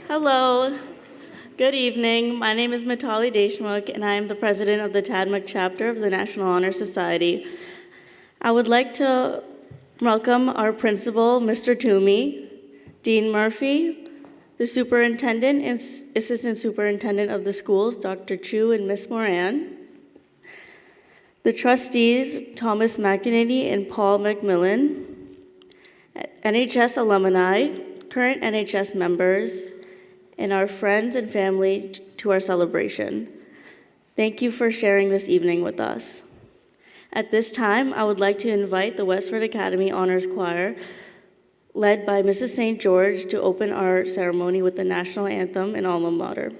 Hello, good evening. My name is Mitali Deshmukh, and I am the president of the Tadmuck Chapter of the National Honor Society. I would like to welcome our principal, Mr. Toomey, Dean Murphy, the superintendent and assistant superintendent of the schools, Dr. Chu and Ms. Moran, the trustees, Thomas McEnany and Paul McMillan, NHS alumni, current NHS members, and our friends and family to our celebration. Thank you for sharing this evening with us. At this time, I would like to invite the Westford Academy Honors Choir, led by Mrs. St. George, to open our ceremony with the national anthem and alma mater.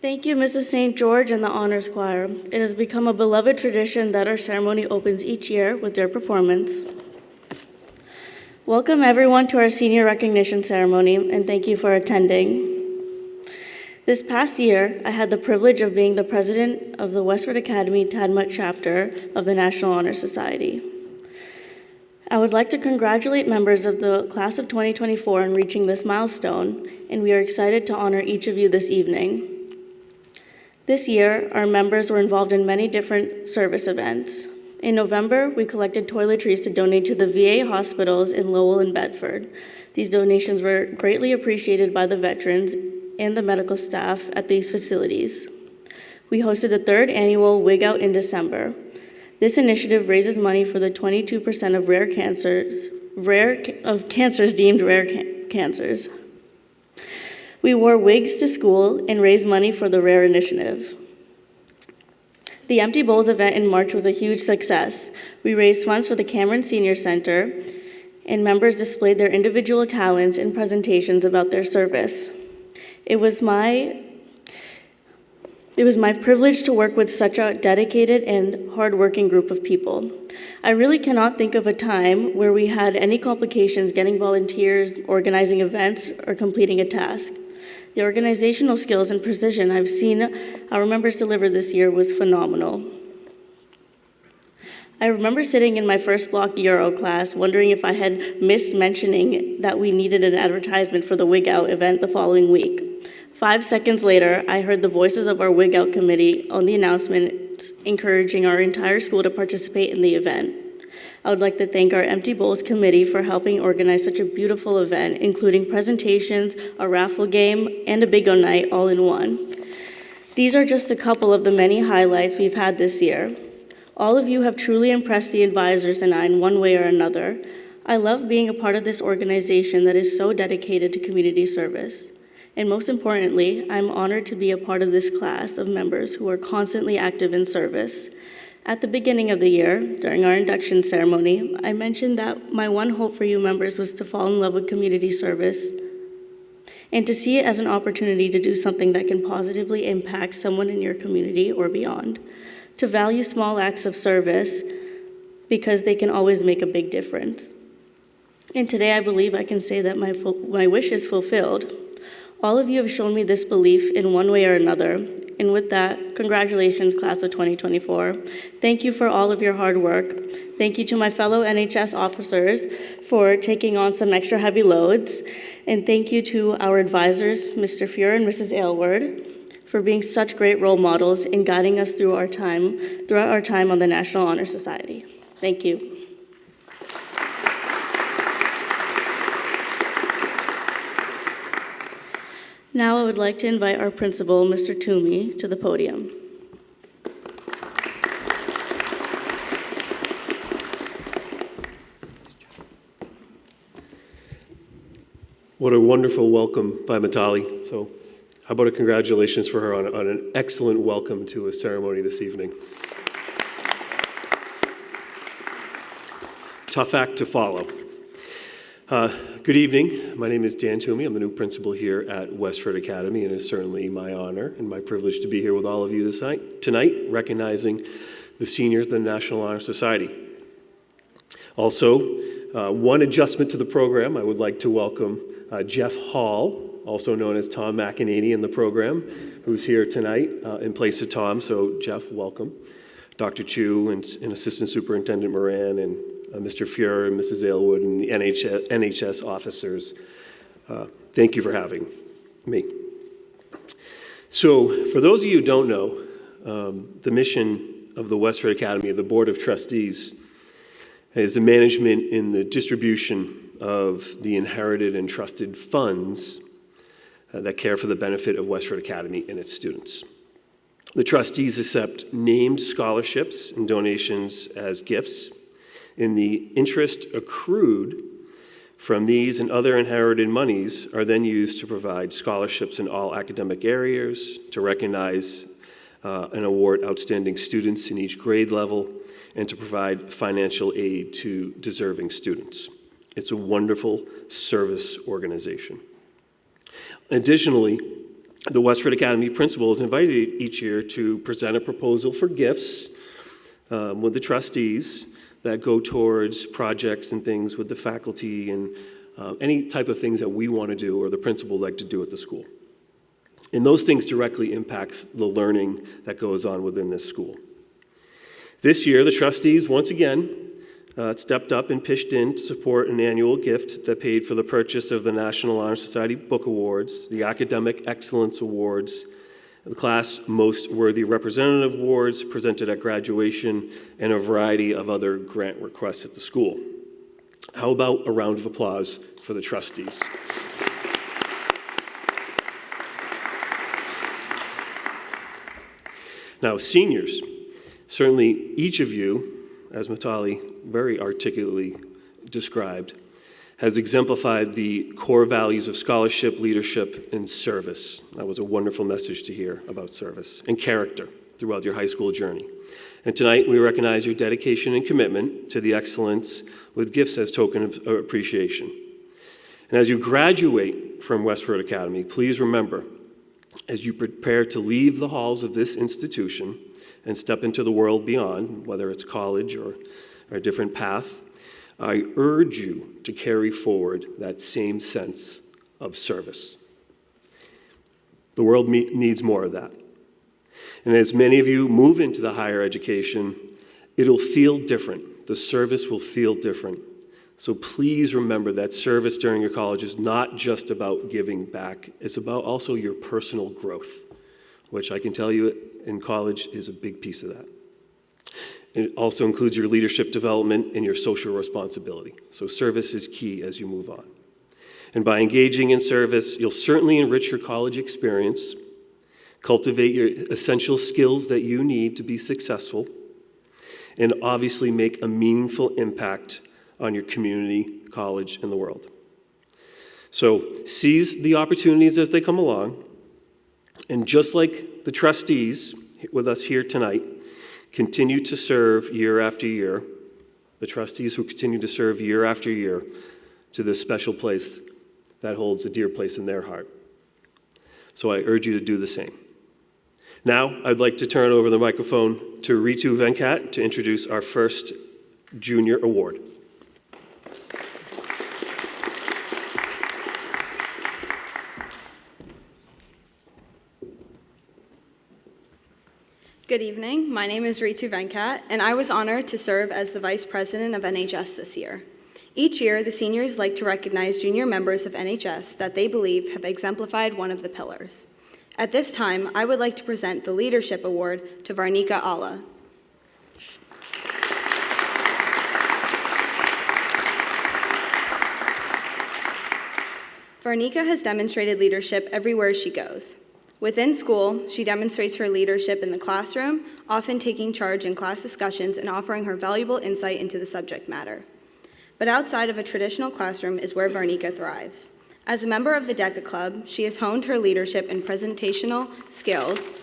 Thank you, Mrs. St. George and the Honors Choir. It has become a beloved tradition that our ceremony opens each year with their performance. Welcome everyone to our senior recognition ceremony, and thank you for attending. This past year, I had the privilege of being the president of the Westford Academy Tadmuck Chapter of the National Honor Society. I would like to congratulate members of the class of 2024 in reaching this milestone, and we are excited to honor each of you this evening. This year, our members were involved in many different service events. In November, we collected toiletries to donate to the VA hospitals in Lowell and Bedford. These donations were greatly appreciated by the veterans and the medical staff at these facilities. We hosted the third annual Wig Out in December. This initiative raises money for the 22% of cancers deemed rare cancers. We wore wigs to school and raised money for the RARE initiative. The Empty Bowls event in March was a huge success. We raised funds for the Cameron Senior Center, and members displayed their individual talents in presentations about their service. It was my privilege to work with such a dedicated and hardworking group of people. I really cannot think of a time where we had any complications getting volunteers, organizing events, or completing a task. The organizational skills and precision I've seen our members deliver this year was phenomenal. I remember sitting in my first block Euro class wondering if I had missed mentioning that we needed an advertisement for the Wig Out event the following week. 5 seconds later, I heard the voices of our Wig Out committee on the announcement encouraging our entire school to participate in the event. I would like to thank our Empty Bowls committee for helping organize such a beautiful event, including presentations, a raffle game, and a bingo night all in one. These are just a couple of the many highlights we've had this year. All of you have truly impressed the advisors and I in one way or another. I love being a part of this organization that is so dedicated to community service. And most importantly, I'm honored to be a part of this class of members who are constantly active in service. At the beginning of the year, during our induction ceremony, I mentioned that my one hope for you members was to fall in love with community service and to see it as an opportunity to do something that can positively impact someone in your community or beyond. To value small acts of service because they can always make a big difference. And today I believe I can say that my wish is fulfilled. All of you have shown me this belief in one way or another. And with that, congratulations, class of 2024. Thank you for all of your hard work. Thank you to my fellow NHS officers for taking on some extra heavy loads. And thank you to our advisors, Mr. Fuhr and Mrs. Aylward, for being such great role models in guiding us throughout our time on the National Honor Society. Thank you. Now I would like to invite our principal, Mr. Toomey, to the podium. What a wonderful welcome by Mitali. So how about a congratulations for her on an excellent welcome to a ceremony this evening. Tough act to follow. Good evening. My name is Dan Toomey. I'm the new principal here at Westford Academy, and it's certainly my honor and my privilege to be here with all of you tonight, recognizing the seniors of the National Honor Society. Also, one adjustment to the program, I would like to welcome Jeff Hall, also known as Tom McEnany in the program, who's here tonight in place of Tom. So, Jeff, welcome. Dr. Chu and Assistant Superintendent Moran and Mr. Fuhr and Mrs. Aylwood and the NHS officers. Thank you for having me. So, for those of you who don't know, the mission of the Westford Academy, the Board of Trustees, is the management in the distribution of the inherited and trusted funds that care for the benefit of Westford Academy and its students. The trustees accept named scholarships and donations as gifts, and the interest accrued from these and other inherited monies are then used to provide scholarships in all academic areas, to recognize and award outstanding students in each grade level, and to provide financial aid to deserving students. It's a wonderful service organization. Additionally, the Westford Academy principal is invited each year to present a proposal for gifts with the trustees that go towards projects and things with the faculty and any type of things that we want to do or the principal would like to do at the school. And those things directly impacts the learning that goes on within this school. This year, the trustees once again stepped up and pitched in to support an annual gift that paid for the purchase of the National Honor Society Book Awards, the Academic Excellence Awards, the Class Most Worthy Representative Awards presented at graduation, and a variety of other grant requests at the school. How about a round of applause for the trustees? Now, seniors, certainly each of you, as Mitali very articulately described, has exemplified the core values of scholarship, leadership, and service. That was a wonderful message to hear about service and character throughout your high school journey. And tonight, we recognize your dedication and commitment to the excellence with gifts as token of appreciation. And as you graduate from Westford Academy, please remember, as you prepare to leave the halls of this institution and step into the world beyond, whether it's college or a different path, I urge you to carry forward that same sense of service. The world needs more of that. And as many of you move into the higher education, it'll feel different. The service will feel different. So please remember that service during your college is not just about giving back. It's about also your personal growth, which I can tell you in college is a big piece of that. It also includes your leadership development and your social responsibility. So service is key as you move on. And by engaging in service, you'll certainly enrich your college experience, cultivate your essential skills that you need to be successful, and obviously make a meaningful impact on your community, college, and the world. So seize the opportunities as they come along, and just like the trustees with us here tonight, continue to serve year after year, the trustees who continue to serve year after year to this special place that holds a dear place in their heart. So I urge you to do the same. Now, I'd like to turn over the microphone to Ritu Venkat to introduce our first junior award. Good evening. My name is Ritu Venkat, and I was honored to serve as the Vice President of NHS this year. Each year, the seniors like to recognize junior members of NHS that they believe have exemplified one of the pillars. At this time, I would like to present the Leadership Award to Varnika Alla. Varnika has demonstrated leadership everywhere she goes. Within school, she demonstrates her leadership in the classroom, often taking charge in class discussions and offering her valuable insight into the subject matter. But outside of a traditional classroom is where Varnika thrives. As a member of the DECA Club, she has honed her leadership and presentational skills,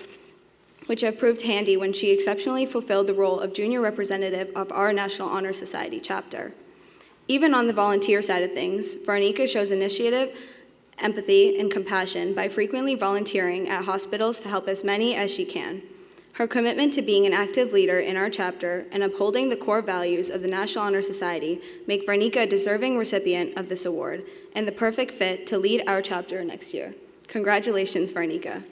which have proved handy when she exceptionally fulfilled the role of junior representative of our National Honor Society chapter. Even on the volunteer side of things, Varnika shows initiative, empathy, and compassion by frequently volunteering at hospitals to help as many as she can. Her commitment to being an active leader in our chapter and upholding the core values of the National Honor Society make Varnika a deserving recipient of this award and the perfect fit to lead our chapter next year. Congratulations, Varnika.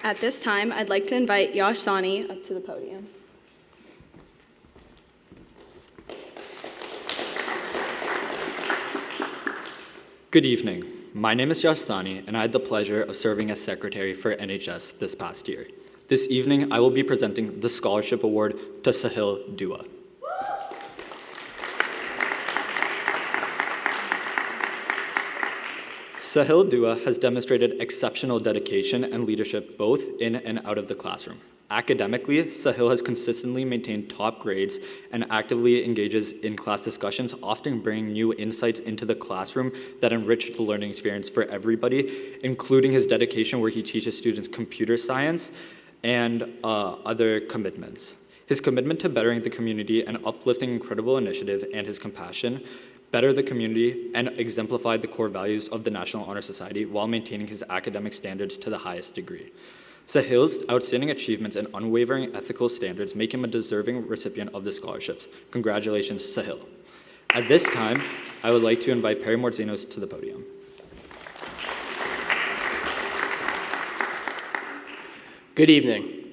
At this time, I'd like to invite Yash Sani up to the podium. Good evening. My name is Yash Sani, and I had the pleasure of serving as Secretary for NHS this past year. This evening, I will be presenting the Scholarship Award to Sahil Dua. Sahil Dua has demonstrated exceptional dedication and leadership both in and out of the classroom. Academically, Sahil has consistently maintained top grades and actively engages in class discussions, often bringing new insights into the classroom that enrich the learning experience for everybody, including his dedication where he teaches students computer science and other commitments. His commitment to bettering the community and uplifting incredible initiative and his compassion better the community and exemplify the core values of the National Honor Society while maintaining his academic standards to the highest degree. Sahil's outstanding achievements and unwavering ethical standards make him a deserving recipient of the scholarships. Congratulations, Sahil. At this time, I would like to invite Perry Mortzinos to the podium. Good evening.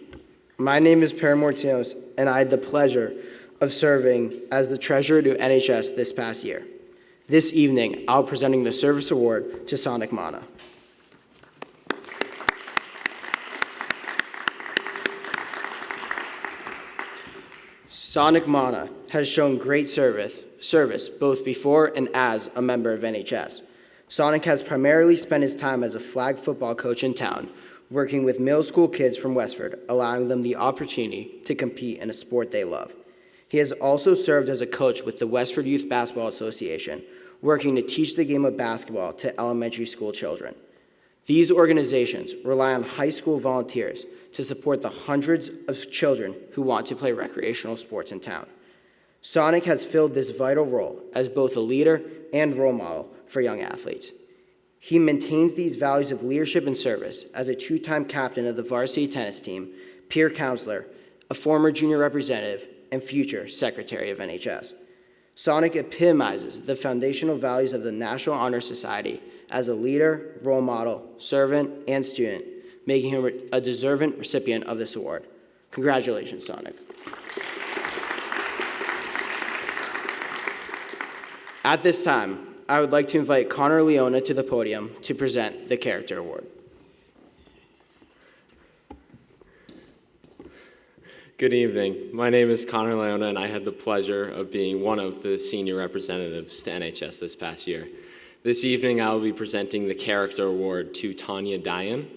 My name is Perry Mortzinos, and I had the pleasure of serving as the treasurer to NHS this past year. This evening, I'll be presenting the Service Award to Sonic Mana. Sonic Mana has shown great service both before and as a member of NHS. Sonic has primarily spent his time as a flag football coach in town, working with middle school kids from Westford, allowing them the opportunity to compete in a sport they love. He has also served as a coach with the Westford Youth Basketball Association, working to teach the game of basketball to elementary school children. These organizations rely on high school volunteers to support the hundreds of children who want to play recreational sports in town. Sonic has filled this vital role as both a leader and role model for young athletes. He maintains these values of leadership and service as a two-time captain of the varsity tennis team, peer counselor, a former junior representative, and future secretary of NHS. Sonic epitomizes the foundational values of the National Honor Society as a leader, role model, servant, and student, making him a deserving recipient of this award. Congratulations, Sonic. At this time, I would like to invite Connor Leona to the podium to present the Character Award. Good evening. My name is Connor Leona, and I had the pleasure of being one of the senior representatives to NHS this past year. This evening, I will be presenting the Character Award to Tanya Dayan.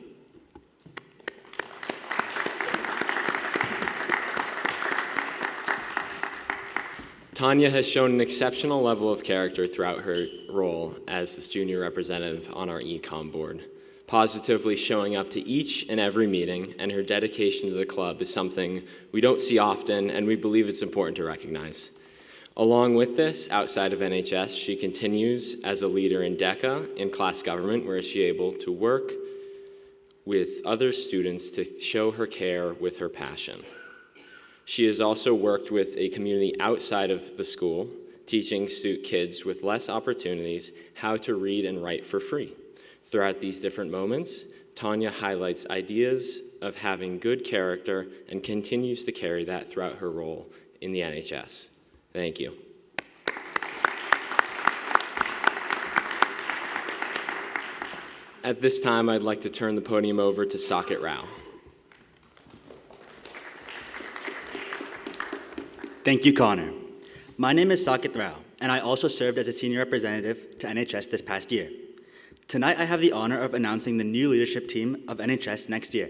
Tanya has shown an exceptional level of character throughout her role as this junior representative on our ECOM board, positively showing up to each and every meeting, and her dedication to the club is something we don't see often, and we believe it's important to recognize. Along with this, outside of NHS, she continues as a leader in DECA in class government, where she is able to work with other students to show her care with her passion. She has also worked with a community outside of the school, teaching kids with less opportunities how to read and write for free. Throughout these different moments, Tanya highlights ideas of having good character and continues to carry that throughout her role in the NHS. Thank you. At this time, I'd like to turn the podium over to Saket Rao. Thank you, Connor. My name is Saket Rao, and I also served as a senior representative to NHS this past year. Tonight, I have the honor of announcing the new leadership team of NHS next year.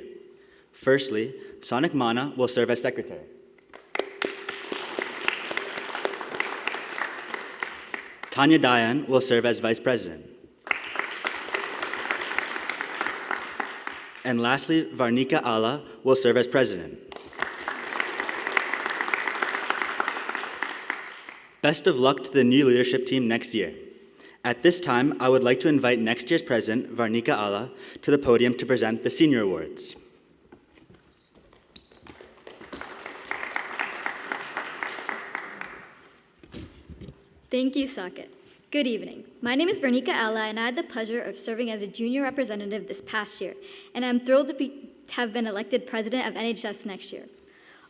Firstly, Sonic Mana will serve as secretary. Tanya Dayan will serve as vice president. And lastly, Varnika Ala will serve as president. Best of luck to the new leadership team next year. At this time, I would like to invite next year's president, Varnika Ala, to the podium to present the senior awards. Thank you, Saket. Good evening. My name is Varnika Ala, and I had the pleasure of serving as a junior representative this past year, and I'm thrilled to have been elected president of NHS next year.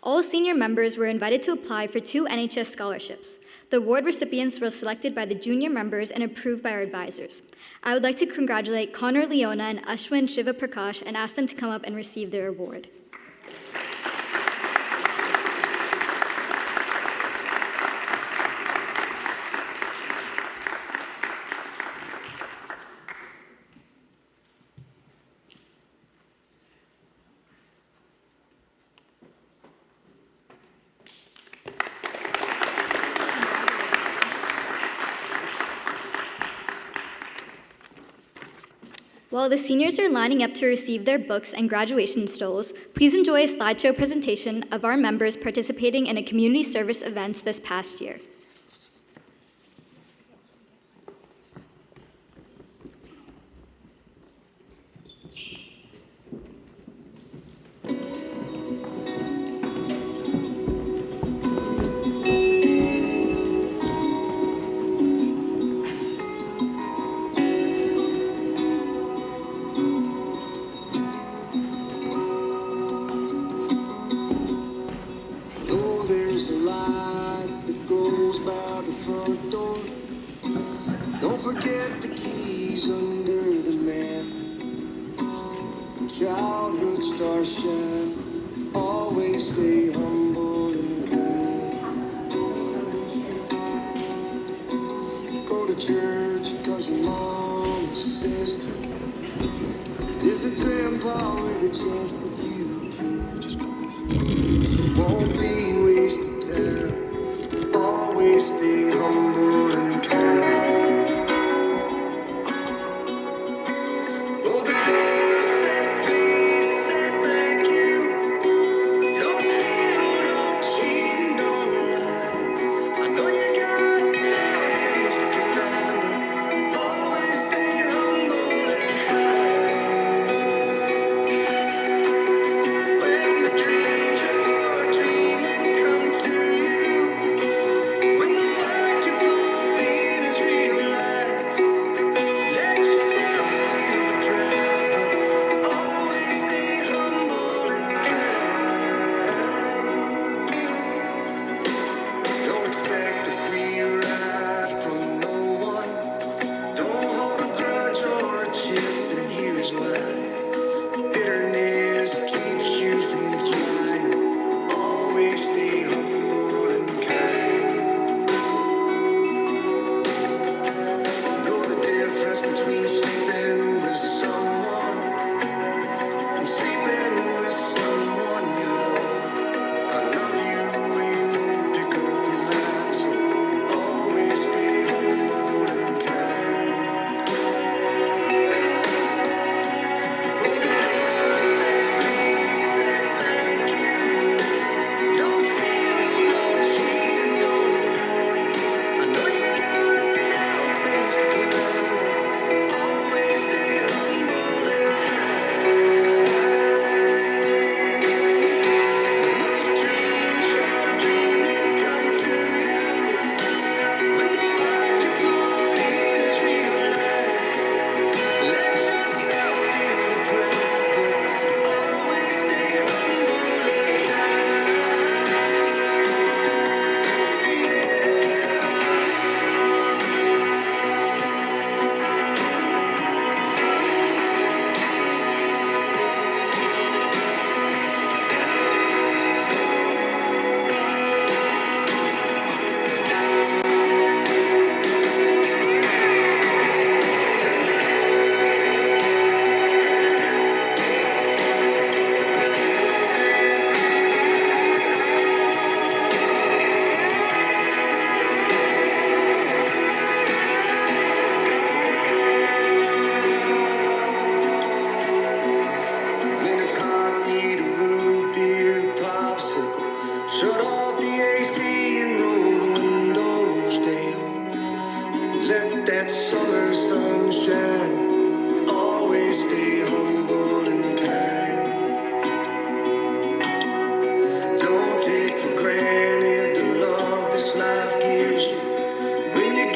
All senior members were invited to apply for 2 NHS scholarships. The award recipients were selected by the junior members and approved by our advisors. I would like to congratulate Connor Leona and Ashwin Shiva Prakash and ask them to come up and receive their award. While the seniors are lining up to receive their books and graduation stoles, please enjoy a slideshow presentation of our members participating in a community service events this past year. Always stay humble and kind.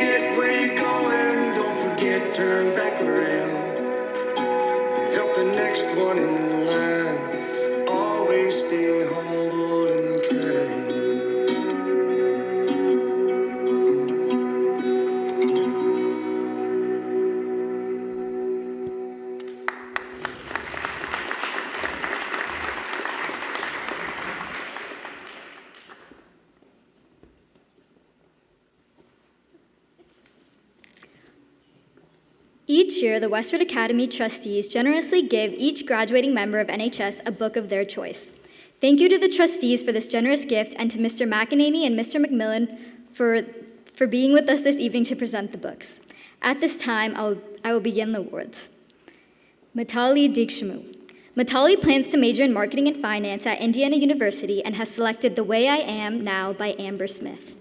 get where you're going, don't forget, turn back around. Help the next one in line. Always stay humble and kind. Each year, the Westford Academy trustees generously give each graduating member of NHS a book of their choice. Thank you to the trustees for this generous gift and to Mr. McEnany and Mr. McMillan for being with us this evening to present the books. At this time, I will begin the awards. Mitali Dikshamu. Mitali plans to major in marketing and finance at Indiana University and has selected The Way I Am Now by Amber Smith.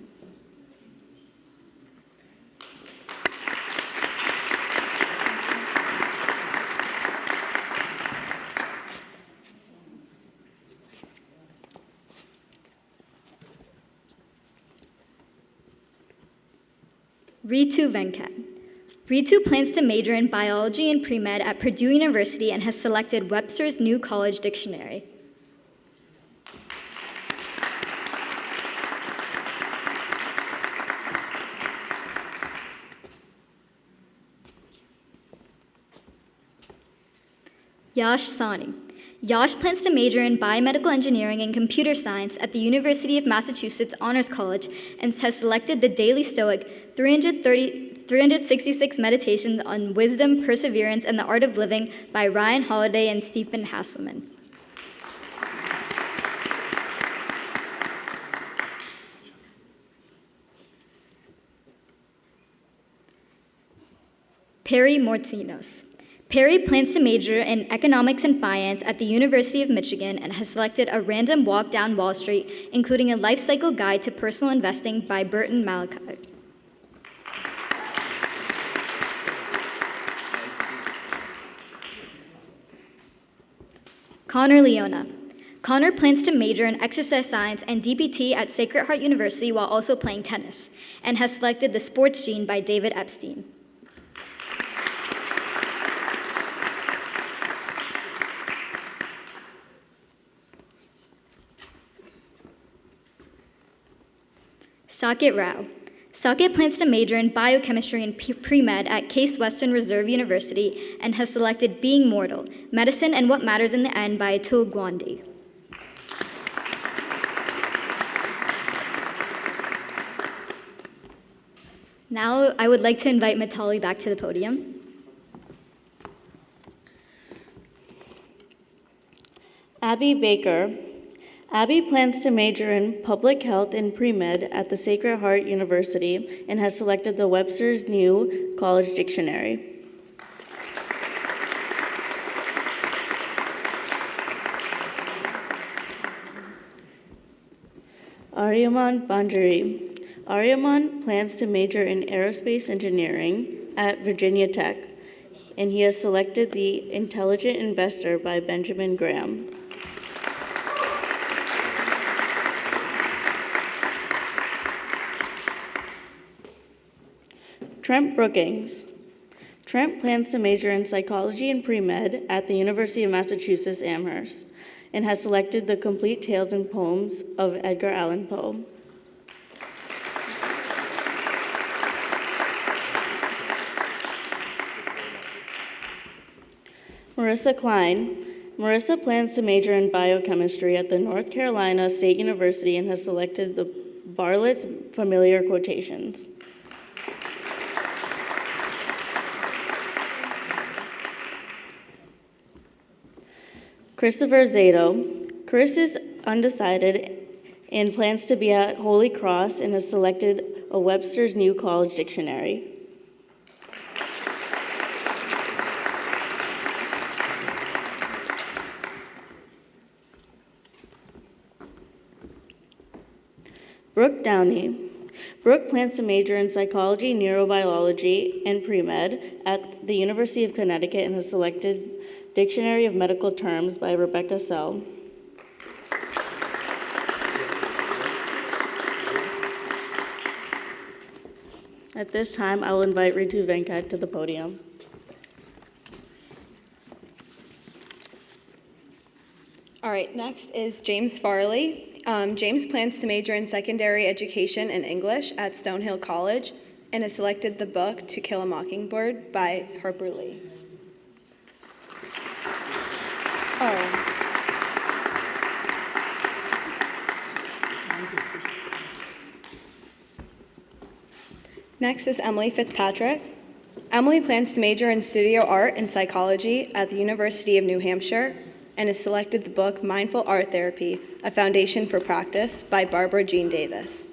Ritu Venkat. Ritu plans to major in biology and pre-med at Purdue University and has selected Webster's New College Dictionary. Yash Sani. Yash plans to major in biomedical engineering and computer science at the University of Massachusetts Honors College and has selected the Daily Stoic 366 Meditations on Wisdom, Perseverance, and the Art of Living by Ryan Holiday and Stephen Hasselman. Perry Mortinos. Perry plans to major in economics and finance at the University of Michigan and has selected A Random Walk Down Wall Street, including a life cycle guide to personal investing by Burton Malachite. Connor Leona. Connor plans to major in exercise science and DPT at Sacred Heart University while also playing tennis, and has selected The Sports Gene by David Epstein. Saket Rao. Saket plans to major in biochemistry and pre-med at Case Western Reserve University and has selected Being Mortal, Medicine and What Matters in the End by Atul Gawande. Now I would like to invite Mitali back to the podium. Abby Baker. Abby plans to major in public health and pre-med at the Sacred Heart University and has selected the Webster's New College Dictionary. Aryaman Banjari. Aryaman plans to major in aerospace engineering at Virginia Tech, and he has selected The Intelligent Investor by Benjamin Graham. Trent Brookings. Trent plans to major in psychology and pre-med at the University of Massachusetts Amherst and has selected The Complete Tales and Poems of Edgar Allan Poe. Marissa Klein. Marissa plans to major in biochemistry at the North Carolina State University and has selected the Bartlett's Familiar Quotations. Christopher Zato. Chris is undecided and plans to be at Holy Cross and has selected a Webster's New College Dictionary. Brooke Downey. Brooke plans to major in psychology, neurobiology, and pre-med at the University of Connecticut and has selected Dictionary of Medical Terms by Rebecca Sell. At this time, I will invite Ritu Venkat to the podium. All right, next is James Farley. James plans to major in secondary education and English at Stonehill College and has selected the book To Kill a Mockingbird by Harper Lee. Oh. Next is Emily Fitzpatrick. Emily plans to major in studio art and psychology at the University of New Hampshire and has selected the book Mindful Art Therapy, A Foundation for Practice by Barbara Jean Davis.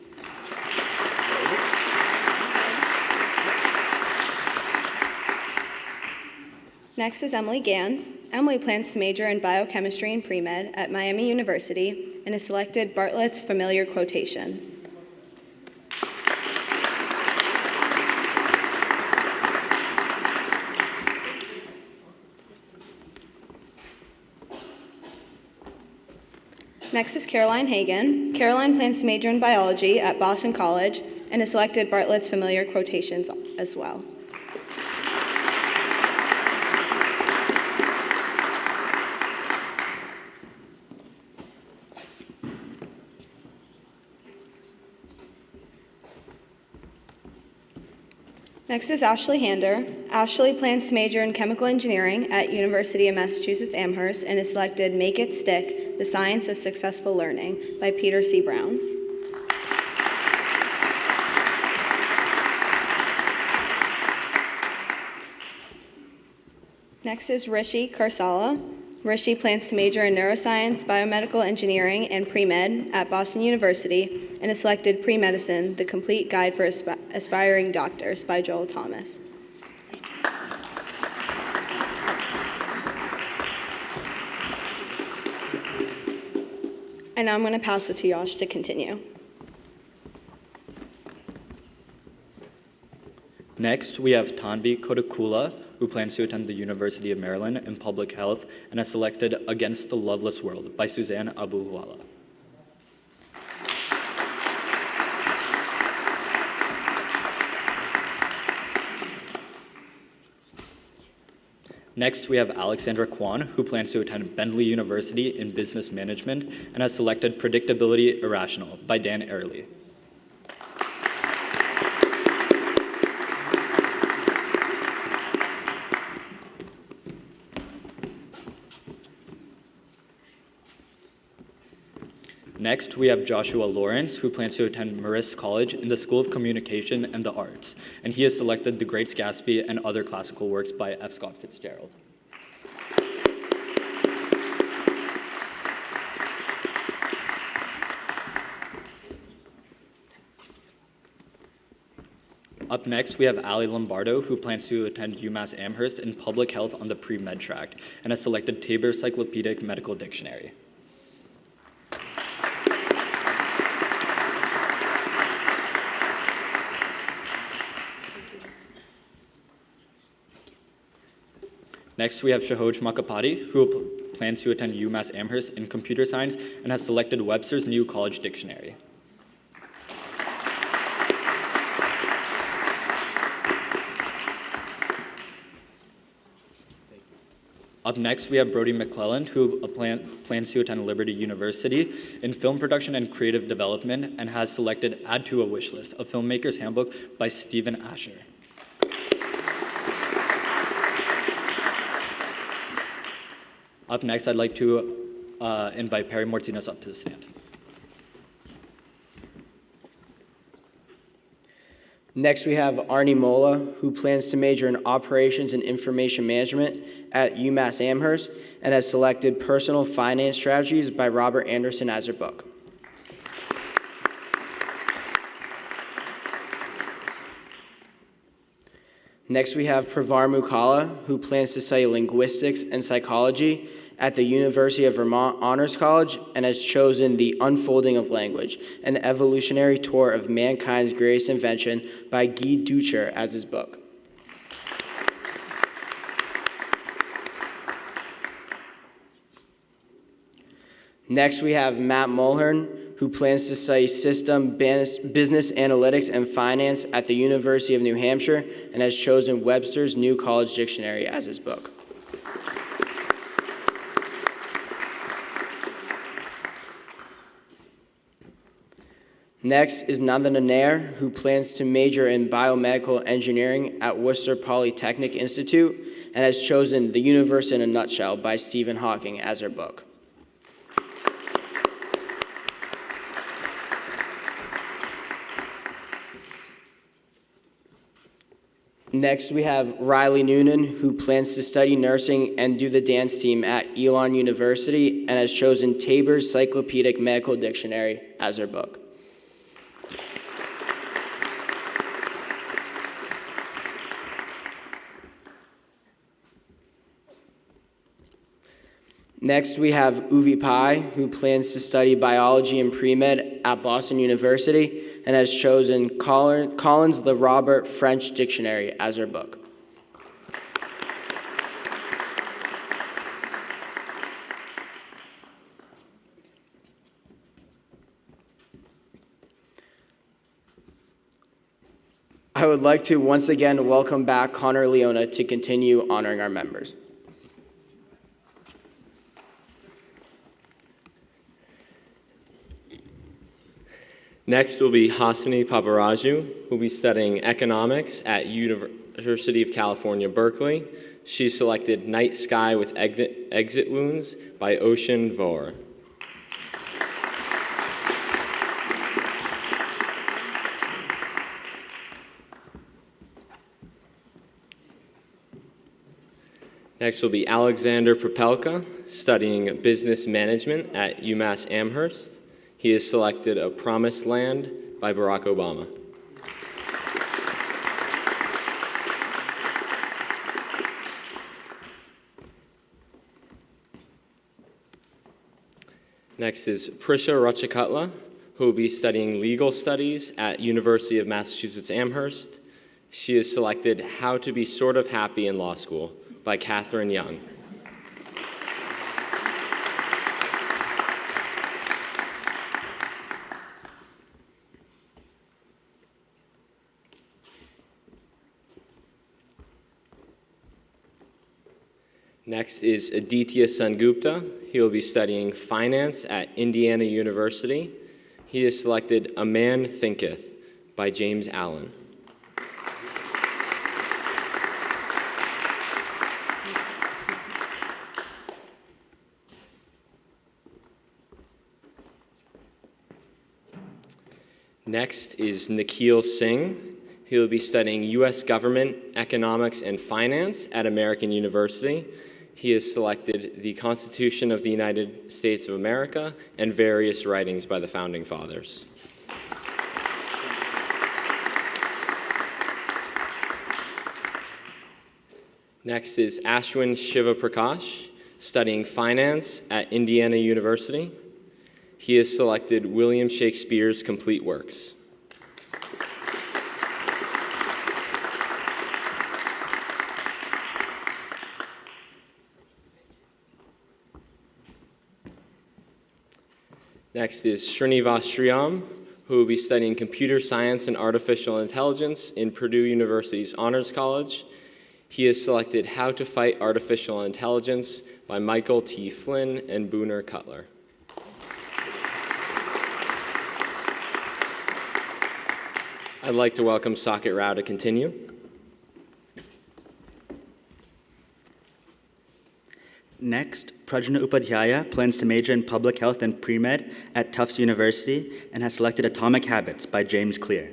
Next is Emily Gans. Emily plans to major in biochemistry and pre-med at Miami University and has selected Bartlett's Familiar Quotations. Next is Caroline Hagan. Caroline plans to major in biology at Boston College and has selected Bartlett's Familiar Quotations as well. Next is Ashley Hander. Ashley plans to major in chemical engineering at University of Massachusetts Amherst and has selected Make It Stick, The Science of Successful Learning by Peter C. Brown. Next is Rishi Karsala. Rishi plans to major in neuroscience, biomedical engineering, and pre-med at Boston University and has selected Pre-Medicine, The Complete Guide for Aspiring Doctors by Joel Thomas. And now I'm going to pass it to Yash to continue. Next, we have Tanvi Kodakula, who plans to attend the University of Maryland in Public Health and has selected Against the Loveless World by Suzanne Abuhuala. Next, we have Alexandra Kwan, who plans to attend Bentley University in Business Management and has selected Predictability Irrational by Dan Early. Next, we have Joshua Lawrence, who plans to attend Marist College in the School of Communication and the Arts, and he has selected The Great Gatsby and Other Classical Works by F. Scott Fitzgerald. Up next, we have Ali Lombardo, who plans to attend UMass Amherst in Public Health on the Pre-Med track, and has selected Tabor Cyclopedic Medical Dictionary. Next, we have Shahoj Makapati, who plans to attend UMass Amherst in Computer Science and has selected Webster's New College Dictionary. Up next, we have Brody McClelland, who plans to attend Liberty University in Film Production and Creative Development and has selected Add to a Wish List, a Filmmaker's Handbook by Stephen Asher. Up next, I'd like to invite Perry Mortinos up to the stand. Next, we have Arnie Mola, who plans to major in Operations and Information Management at UMass Amherst and has selected Personal Finance Strategies by Robert Anderson as her book. Next, we have Pravar Mukala, who plans to study linguistics and psychology at the University of Vermont Honors College and has chosen The Unfolding of Language, an evolutionary tour of mankind's greatest invention by Guy Ducher as his book. Next, we have Matt Mulhern, who plans to study business analytics and finance at the University of New Hampshire and has chosen Webster's New College Dictionary as his book. Next is Nandana Nair, who plans to major in biomedical engineering at Worcester Polytechnic Institute and has chosen The Universe in a Nutshell by Stephen Hawking as her book. Next, we have Riley Noonan, who plans to study nursing and do the dance team at Elon University and has chosen Tabor's Cyclopedic Medical Dictionary as her book. Next, we have Uvi Pai, who plans to study biology and pre-med at Boston University and has chosen Collins the Robert French Dictionary as her book. I would like to once again welcome back Connor Leona to continue honoring our members. Next will be Hasani Paparaju, who will be studying economics at University of California, Berkeley. She selected Night Sky with Exit Wounds by Ocean Vore. Next will be Alexander Propelka, studying business management at UMass Amherst. He has selected A Promised Land by Barack Obama. Next is Prisha Rachakutla, who will be studying legal studies at University of Massachusetts Amherst. She has selected How to Be Sort of Happy in Law School by Catherine Young. Next is Aditya Sengupta. He will be studying finance at Indiana University. He has selected A Man Thinketh by James Allen. Next is Nikhil Singh. He will be studying U.S. Government, Economics, and Finance at American University. He has selected The Constitution of the United States of America and various writings by the Founding Fathers. Next is Ashwin Shivaprakash, studying finance at Indiana University. He has selected William Shakespeare's Complete Works. Next is Srinivas Sriram, who will be studying computer science and artificial intelligence in Purdue University's Honors College. He has selected How to Fight Artificial Intelligence by Michael T. Flynn and Booner Cutler. I'd like to welcome Saket Rao to continue. Next, Prajna Upadhyaya plans to major in public health and pre-med at Tufts University and has selected Atomic Habits by James Clear.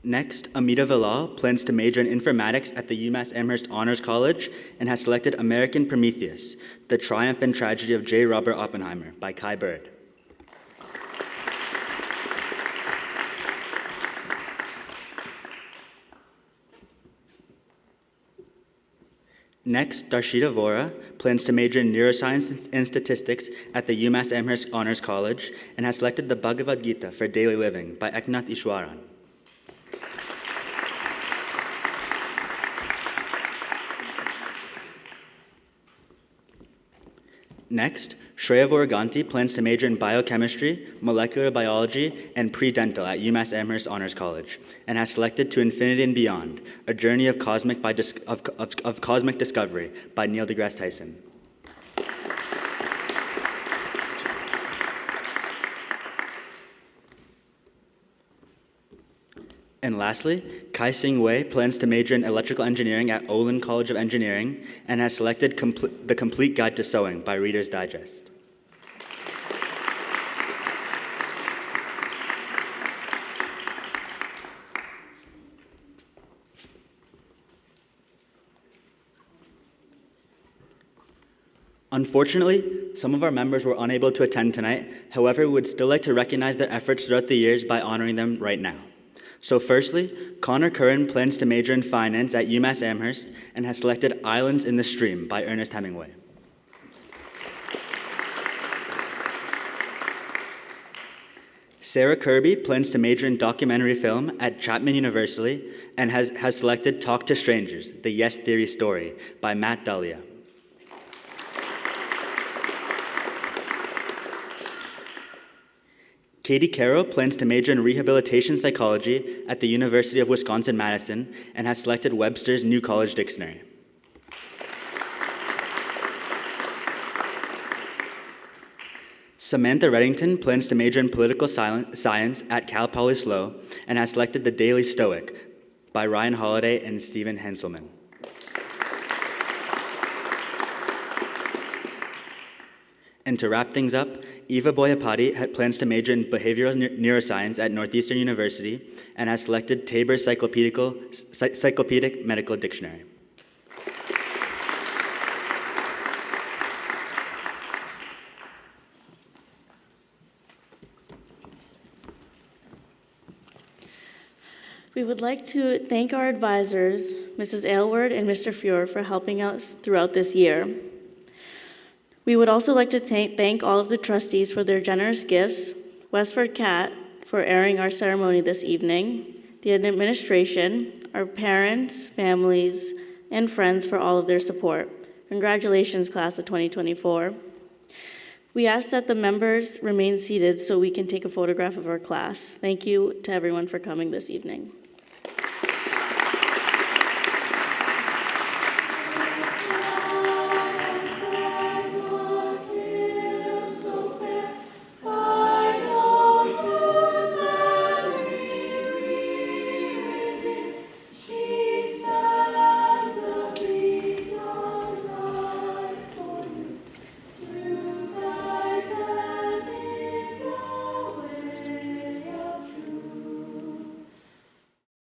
Next, Amita Vilal plans to major in informatics at the UMass Amherst Honors College and has selected American Prometheus, The Triumph and Tragedy of J. Robert Oppenheimer by Kai Bird. Next, Darshita Vora plans to major in neuroscience and statistics at the UMass Amherst Honors College and has selected the Bhagavad Gita for Daily Living by Eknath Ishwaran. Next, Shreya Voraganti plans to major in biochemistry, molecular biology, and pre-dental at UMass Amherst Honors College, and has selected To Infinity and Beyond, a journey of cosmic discovery by Neil deGrasse Tyson. And lastly, Kai Sing Wei plans to major in electrical engineering at Olin College of Engineering and has selected The Complete Guide to Sewing by Reader's Digest. Unfortunately, some of our members were unable to attend tonight. However, we would still like to recognize their efforts throughout the years by honoring them right now. So firstly, Connor Curran plans to major in finance at UMass Amherst and has selected Islands in the Stream by Ernest Hemingway. Sarah Kirby plans to major in documentary film at Chapman University and has selected Talk to Strangers, the Yes Theory Story by Matt Dahlia. Katie Carroll plans to major in rehabilitation psychology at the University of Wisconsin-Madison and has selected Webster's New College Dictionary. Samantha Reddington plans to major in political science at Cal Poly Slow and has selected The Daily Stoic by Ryan Holiday and Stephen Henselman. And to wrap things up, Eva Boyapati plans to major in behavioral neuroscience at Northeastern University and has selected Tabor's Cyclopedic Medical Dictionary. We would like to thank our advisors, Mrs. Aylward and Mr. Fuhr, for helping us throughout this year. We would also like to thank all of the trustees for their generous gifts, WestfordCAT for airing our ceremony this evening, the administration, our parents, families, and friends for all of their support. Congratulations, class of 2024. We ask that the members remain seated so we can take a photograph of our class. Thank you to everyone for coming this evening.